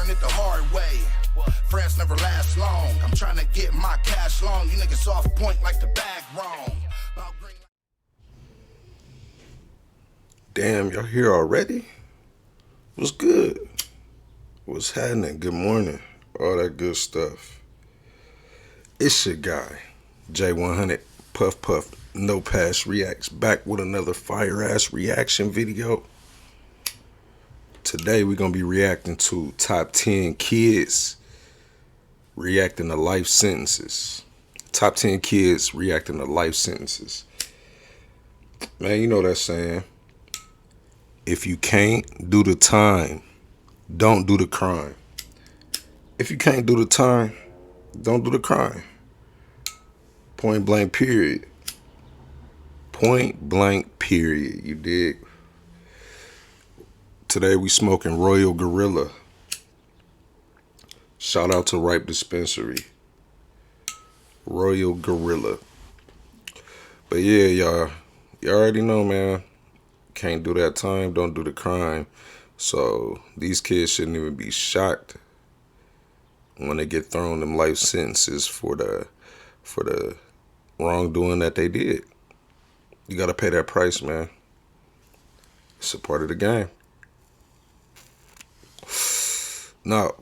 learned it the hard way. Friends never last long. I'm trying to get my cash long. You niggas off point like the bag wrong. Damn, y'all here already? What's good? What's happening? Good morning. All that good stuff. It's your guy, J100, Puff Puff, No Pass Reacts, back with another fire-ass reaction video. Today we're going to be reacting to top 10 kids reacting to life sentences. Top 10 kids reacting to life sentences. Man, you know that saying. If you can't do the time, don't do the crime. If you can't do the time, don't do the crime. Point blank, period. Point blank, period. You dig? Today we smoking Royal Gorilla. Shout out to Ripe Dispensary. Royal Gorilla. But yeah, y'all already know, man. Can't do that time, don't do the crime. So these kids shouldn't even be shocked when they get thrown them life sentences for the wrongdoing that they did. You gotta pay that price, man. It's a part of the game. Now,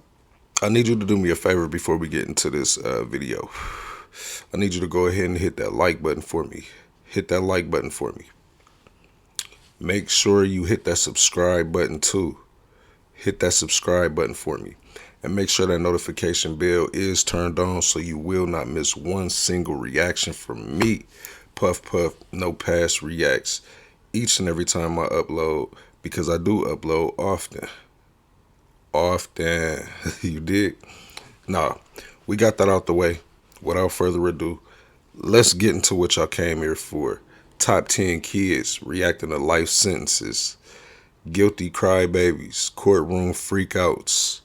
I need you to do me a favor before we get into this video. I need you to go ahead and hit that like button for me. Hit that like button for me. Make sure you hit that subscribe button too. Hit that subscribe button for me. And make sure that notification bell is turned on so you will not miss one single reaction from me. Puff Puff, No Pass Reacts. Each and every time I upload, because I do upload often. Often. You dig? Now, we got that out the way. Without further ado, let's get into what y'all came here for. Top 10 kids reacting to life sentences, guilty crybabies, courtroom freakouts,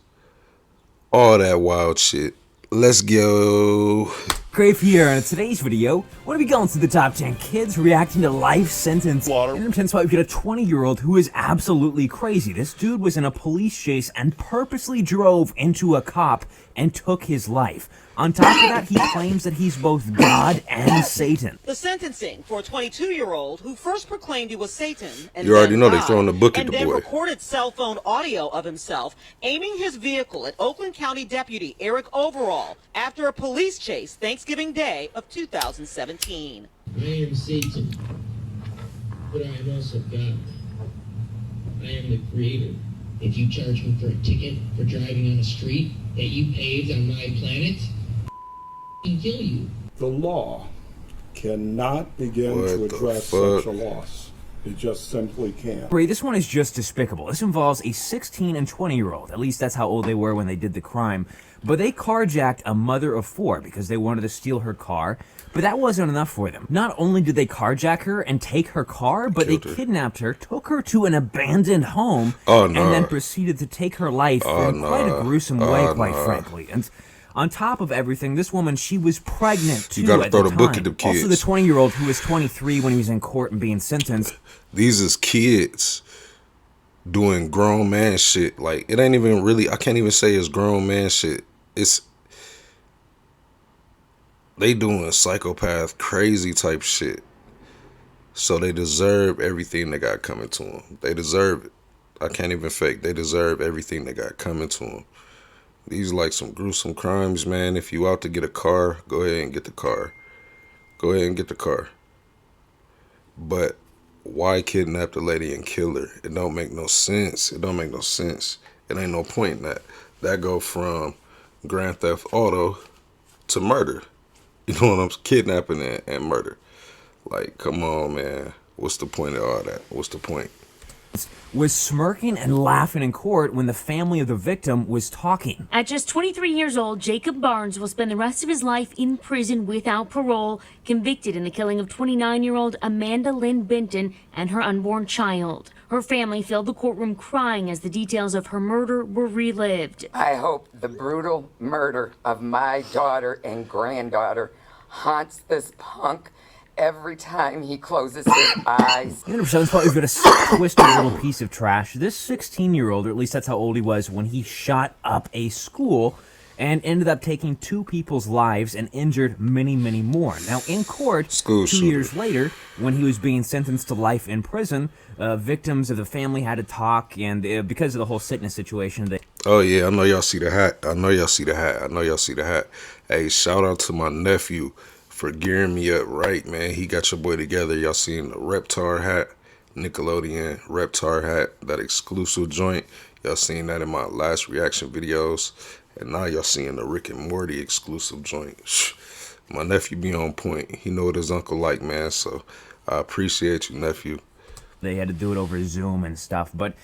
all that wild shit. Let's go. Crave here, and in today's video, we're going to be going through the top 10 kids reacting to life sentence. In intense spot, we've got a 20-year-old who is absolutely crazy. This dude was in a police chase and purposely drove into a cop and took his life. On top of that, he claims that he's both God and Satan. The sentencing for a 22-year-old who first proclaimed he was Satan and you already know God, they throwing the book at and the then boy. recorded cell phone audio of himself aiming his vehicle at Oakland County Deputy Eric Overall after a police chase Thanksgiving Day of 2017. I am Satan, but I am also God. I am the creator. If you charge me for a ticket for driving on a street that you paved on my planet, and kill you. The law cannot begin to address such a loss. It just simply can't. This one is just despicable. This involves a 16 and 20-year-old. At least that's how old they were when they did the crime. But they carjacked a mother of 4 because they wanted to steal her car. But that wasn't enough for them. Not only did they carjack her and take her car, but they kidnapped her, took her to an abandoned home, and then proceeded to take her life in quite a gruesome way, quite frankly. And on top of everything, this woman, she was pregnant too. You gotta throw the book at the kids. Also, the 20-year-old who was 23 when he was in court and being sentenced. These is kids doing grown man shit. Like, it ain't even really, I can't even say it's grown man shit. It's, they doing psychopath, crazy type shit. So they deserve everything they got coming to them. They deserve it. I can't even fake. They deserve everything they got coming to them. These like some gruesome crimes, man. If you out to get a car, go ahead and get the car. Go ahead and get the car. But why kidnap the lady and kill her? It don't make no sense. It don't make no sense. It ain't no point in that. That go from Grand Theft Auto to murder. You know what I'm saying? Kidnapping and murder. Like, come on, man. What's the point of all that? What's the point? Was smirking and laughing in court when the family of the victim was talking. At just 23 years old, Jacob Barnes will spend the rest of his life in prison without parole, convicted in the killing of 29-year-old Amanda Lynn Benton and her unborn child. Her family filled the courtroom crying as the details of her murder were relived. I hope the brutal murder of my daughter and granddaughter haunts this punk every time he closes his eyes. The seventh part, we've got a twisted little piece of trash. This 16-year-old, or at least that's how old he was when he shot up a school and ended up taking 2 people's lives and injured many, many more. Now, in court, 2 years later, when he was being sentenced to life in prison, victims of the family had to talk, and because of the whole sickness situation, they... Oh, yeah, I know y'all see the hat. I know y'all see the hat. I know y'all see the hat. Hey, shout out to my nephew for gearing me up right, man. He got your boy together. Y'all seen the Reptar hat, Nickelodeon Reptar hat, that exclusive joint. Y'all seen that in my last reaction videos. And now y'all seeing the Rick and Morty exclusive joint. My nephew be on point. He know what his uncle like, man. So I appreciate you, nephew. They had to do it over Zoom and stuff. But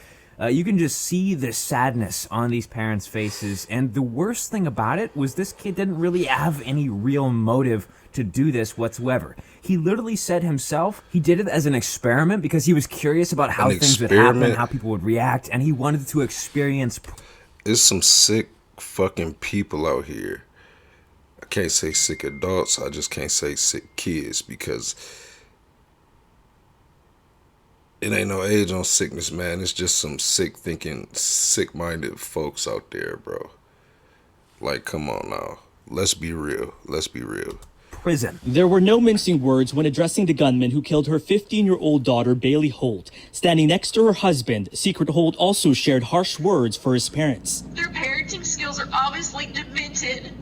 you can just see the sadness on these parents' faces. And the worst thing about it was this kid didn't really have any real motive to do this whatsoever. He literally said himself he did it as an experiment because he was curious about how things would happen, how people would react, and he wanted to experience... There's some sick fucking people out here. I can't say sick adults, I just can't say sick kids, because it ain't no age on sickness, man. It's just some sick thinking, sick-minded folks out there, bro. Like, come on now. Let's be real. Let's be real. Prison. There were no mincing words when addressing the gunman who killed her 15-year-old daughter, Bailey Holt. Standing next to her husband, Secret Holt also shared harsh words for his parents. Their parenting skills are obviously demented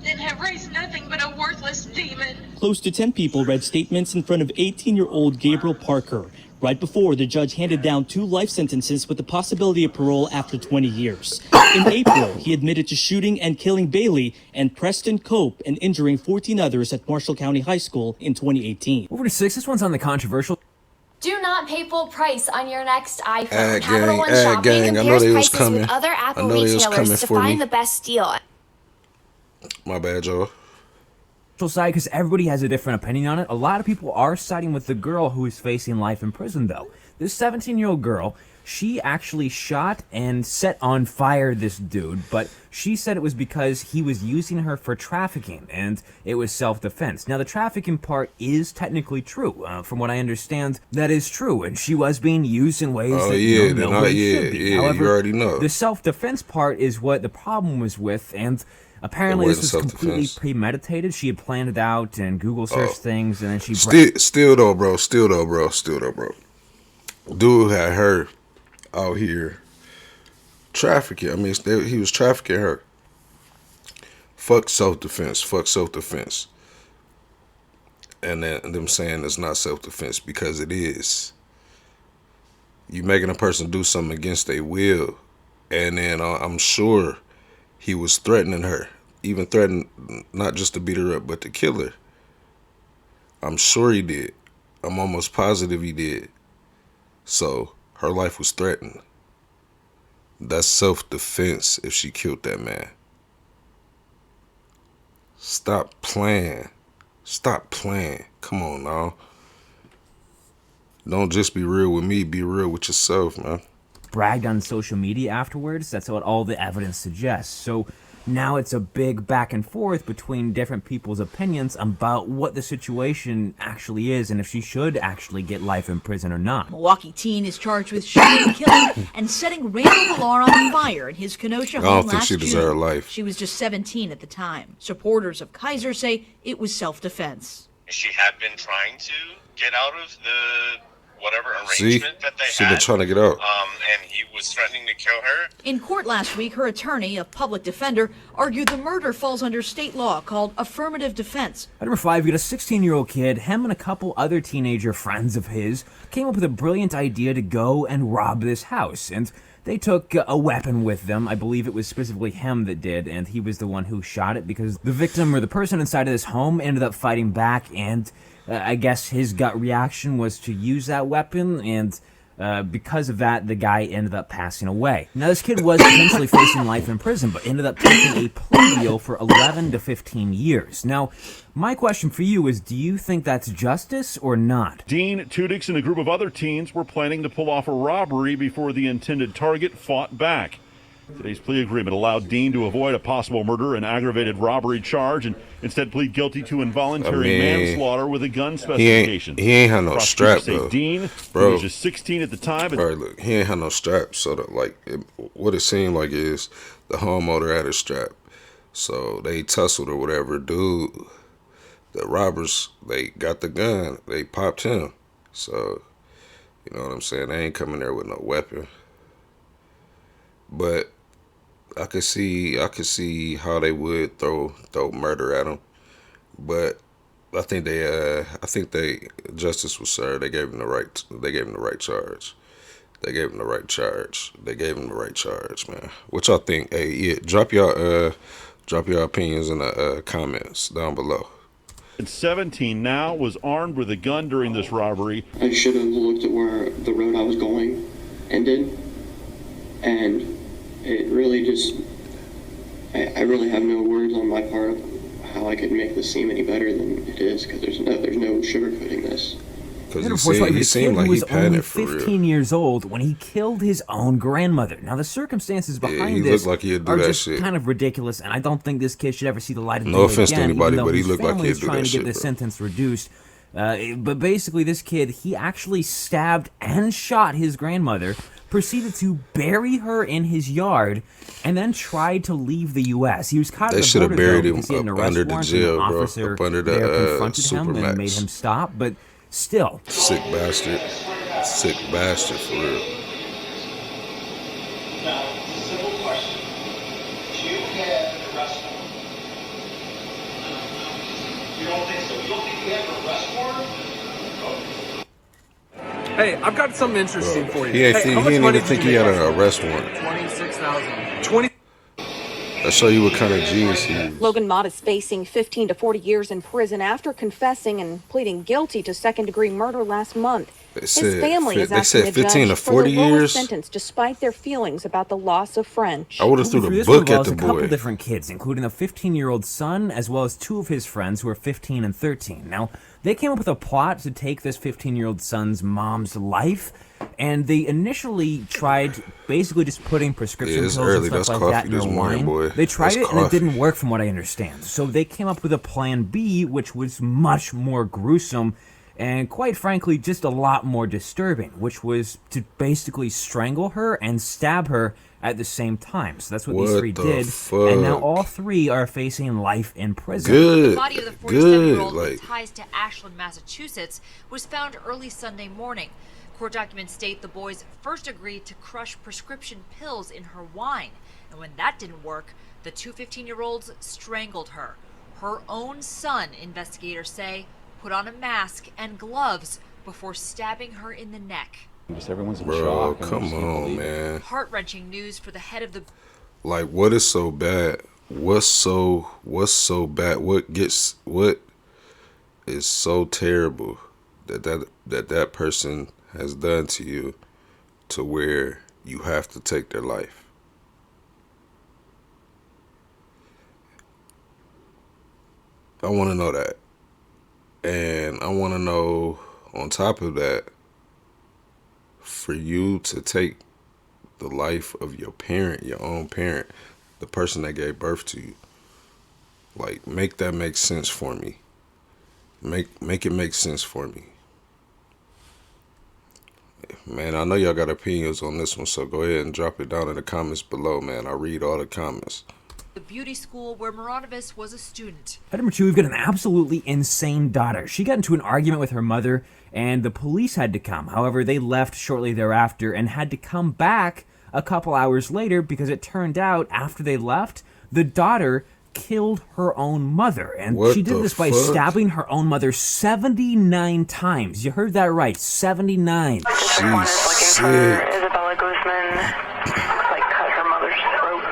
and have raised nothing but a worthless demon. Close to 10 people read statements in front of 18-year-old Gabriel Parker, right before the judge handed down 2 life sentences with the possibility of parole after 20 years. In April, he admitted to shooting and killing Bailey and Preston Cope and injuring 14 others at Marshall County High School in 2018. Over to 6, this one's on the controversial. Do not pay full price on your next iPhone. Ad Capital gang, One ad Shopping gang. I know compares they was prices coming. with other I Apple know they was retailers coming to for me. find the best deal. My bad, y'all. Side, because everybody has a different opinion on it. A lot of people are siding with the girl who is facing life in prison, though. This 17-year-old girl, she actually shot and set on fire this dude, but she said it was because he was using her for trafficking, and it was self-defense. Now, the trafficking part is technically true. From what I understand, that is true, and she was being used in ways that nobody should be. However, you already know. The self-defense part is what the problem was with, and apparently this was completely premeditated. She had planned it out and Google searched things, and then she... Still though, bro. Dude had her out here trafficking. I mean, he was trafficking her. Fuck self-defense. And then them saying it's not self-defense, because it is. You making a person do something against their will. And then I'm sure he was threatening her. Even threatened not just to beat her up, but to kill her. I'm sure he did. I'm almost positive he did. So her life was threatened. That's self-defense if she killed that man. Stop playing. Come on now. Don't just be real with me, be real with yourself, man. Bragged on social media afterwards. That's what all the evidence suggests. So now it's a big back and forth between different people's opinions about what the situation actually is and if she should actually get life in prison or not. Milwaukee teen is charged with shooting, killing, and setting Randall Villar on fire in his Kenosha home last June. I don't think she deserved life. She was just 17 at the time. Supporters of Kaiser say it was self-defense. She had been trying to get out of the whatever arrangement that they she had. Been trying to get out. And he was threatening to kill her. In court last week, her attorney, a public defender, argued the murder falls under state law called affirmative defense. At number 5, we got a 16-year-old kid. Him and a couple other teenager friends of his came up with a brilliant idea to go and rob this house. And they took a weapon with them. I believe it was specifically him that did, and he was the one who shot it because the victim or the person inside of this home ended up fighting back, and I guess his gut reaction was to use that weapon, and because of that, the guy ended up passing away. Now, this kid was potentially facing life in prison, but ended up taking a plea deal for 11 to 15 years. Now, my question for you is, do you think that's justice or not? Dean Tudix and a group of other teens were planning to pull off a robbery before the intended target fought back. Today's plea agreement allowed Dean to avoid a possible murder and aggravated robbery charge and instead plead guilty to involuntary manslaughter with a gun specification. He ain't had no strap, though. Dean, bro, who was just 16 at the time. All right, look, he ain't had no strap. So, what it seemed like is the homeowner had a strap. So they tussled or whatever. Dude, the robbers, they got the gun. They popped him. So, you know what I'm saying? They ain't coming there with no weapon. But I could see how they would throw murder at him, but I think justice was served. They gave him the right charge. They gave him the right charge, man. What y'all think? Hey, yeah, drop your opinions in the comments down below. 17 now was armed with a gun during this robbery. I should have looked at where the road I was going ended, and it really just, I really have no words on my part of how I could make this seem any better than it is, because there's no sugarcoating this. Because he seemed like he was only panicked for 15 real. years old when he killed his own grandmother. Now, the circumstances behind he this looked like he'd do are that just shit. kind of ridiculous, and I don't think this kid should ever see the light of day No offense to again, anybody, even though but he his looked like family he'd is do trying that to get shit, the bro. sentence reduced. But basically, this kid, he actually stabbed and shot his grandmother, proceeded to bury her in his yard, and then tried to leave the U.S. He was caught at the border, buried though, him because he had an up arrest under the warrant, jail, and an bro. officer Up under the, there confronted him and Supermax. made him stop, but still. Sick bastard for real. Now, simple question. Do you have an arrest warrant? You don't think so? You don't think you have an arrest warrant? Hey, I've got something interesting for you. He ain't Hey, how much even money did think you he make had off an arrest warrant. 26,000. 20. That show you what kind of genius he is. Logan Mott is facing 15 to 40 years in prison after confessing and pleading guilty to second-degree murder last month. His family is asking the 15 to judge 40 for the lowest years? sentence, despite their feelings about the loss of French. I would have threw the This book at involves the a couple boy. different kids, including a 15-year-old son, as well as two of his friends who are 15 and 13. Now, they came up with a plot to take this 15-year-old son's mom's life, and they initially tried basically just putting prescription it's pills early. and That's stuff like that coffee in this their morning, wine. boy. They tried That's it, and it coffee. didn't work from what I understand. So they came up with a plan B, which was much more gruesome and, quite frankly, just a lot more disturbing, which was to basically strangle her and stab her at the same time. So that's what these three did. And now all three are facing life in prison. The body of the 47-year-old with ties to Ashland, Massachusetts, was found early Sunday morning. Court documents state the boys first agreed to crush prescription pills in her wine. And when that didn't work, the two 15-year-olds strangled her. Her own son, investigators say, put on a mask and gloves before stabbing her in the neck. Just everyone's in Bro, shock. and they come just can't on, believe it. man. Heart-wrenching news for the head of the... Like, what is so bad? What's so bad? What is so terrible that person has done to you to where you have to take their life? I want to know that. And I want to know, on top of that, for you to take the life of your parent, your own parent, the person that gave birth to you, like, make that make sense for me. Make it make sense for me. Man, I know y'all got opinions on this one, so go ahead and drop it down in the comments below, man. I read all the comments. The beauty school where Maranovas was a student. At number 2, we've got an absolutely insane daughter. She got into an argument with her mother, and the police had to come. However, they left shortly thereafter and had to come back a couple hours later because it turned out after they left, the daughter killed her own mother. And What she did the this by fuck? stabbing her own mother 79 times. You heard that right, 79. She's sick. Isabella Guzman, like, cut her mother's throat.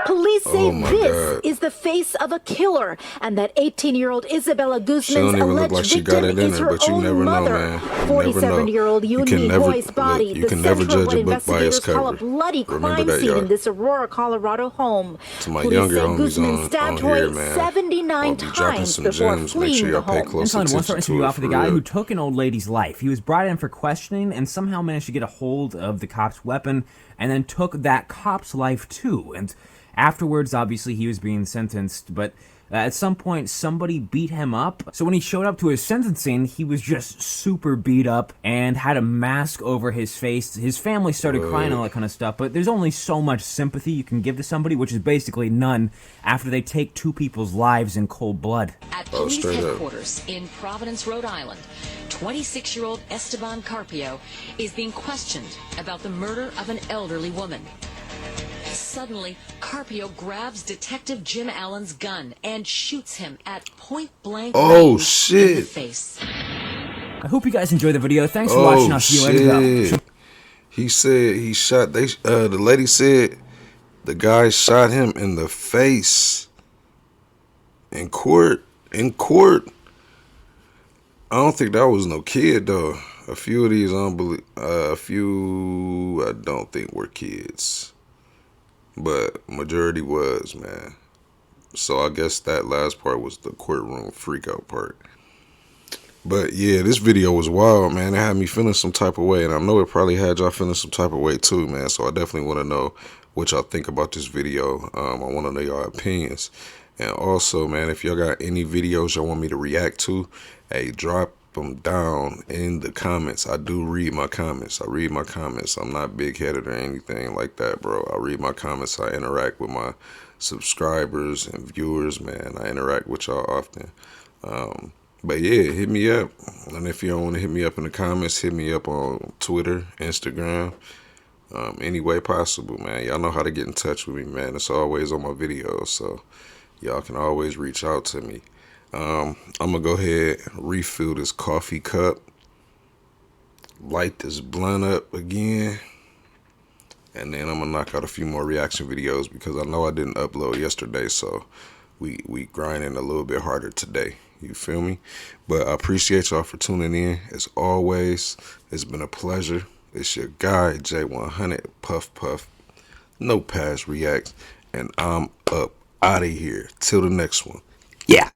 Police Oh my God. is the face of a killer, and that 18-year-old Isabella Guzman's look like alleged she got victim it in is her, her but you own never know, mother. man. You never know. 47-year-old You Yunmi can never Hoy's body, look, you the can never center of judge what a book by its investigators call a cover. bloody Remember crime that, scene y'all. in this Aurora, Colorado home. To my Police younger say homies Guzman on stabbed here, Hoy man, 79 I'll be dropping times some before gems. Make sure fleeing y'all the pay home. close And one attention interview to it, out for the for guy real. who took an old lady's life. He was brought in for questioning and somehow managed to get a hold of the cop's weapon and then took that cop's life too. And afterwards, obviously, he was being sentenced, but at some point, somebody beat him up. So when he showed up to his sentencing, he was just super beat up and had a mask over his face. His family started crying and all that kind of stuff, but there's only so much sympathy you can give to somebody, which is basically none, after they take two people's lives in cold blood. At police headquarters in Providence, Rhode Island, 26-year-old Esteban Carpio is being questioned about the murder of an elderly woman. Suddenly, Carpio grabs Detective Jim Allen's gun and shoots him at point-blank range in the face. I hope you guys enjoyed the video. Thanks for watching. I'll see you later, though. He said he shot. The lady said the guy shot him in the face. In court. I don't think that was no kid though. A few of these I don't think were kids, but majority was, man. So I guess that last part was the courtroom freakout part. But yeah, this video was wild, man. It had me feeling some type of way, and I know it probably had y'all feeling some type of way too, man. So I definitely want to know what y'all think about this video. I want to know y'all opinions. And also, man, if y'all got any videos y'all want me to react to, hey, drop them down in the comments. I do read my comments. I read my comments. I'm not big-headed or anything like that, bro. I read my comments. I interact with my subscribers and viewers, man. I interact with y'all often. But yeah, hit me up. And if you don't want to hit me up in the comments, hit me up on Twitter, Instagram, any way possible, man. Y'all know how to get in touch with me, man. It's always on my videos, so y'all can always reach out to me. I'm going to go ahead and refill this coffee cup, light this blunt up again, and then I'm going to knock out a few more reaction videos because I know I didn't upload yesterday, so we grinding a little bit harder today. You feel me? But I appreciate y'all for tuning in. As always, it's been a pleasure. It's your guy, X100, Puff Puff, no past reacts, and I'm up out of here. Till the next one. Yeah.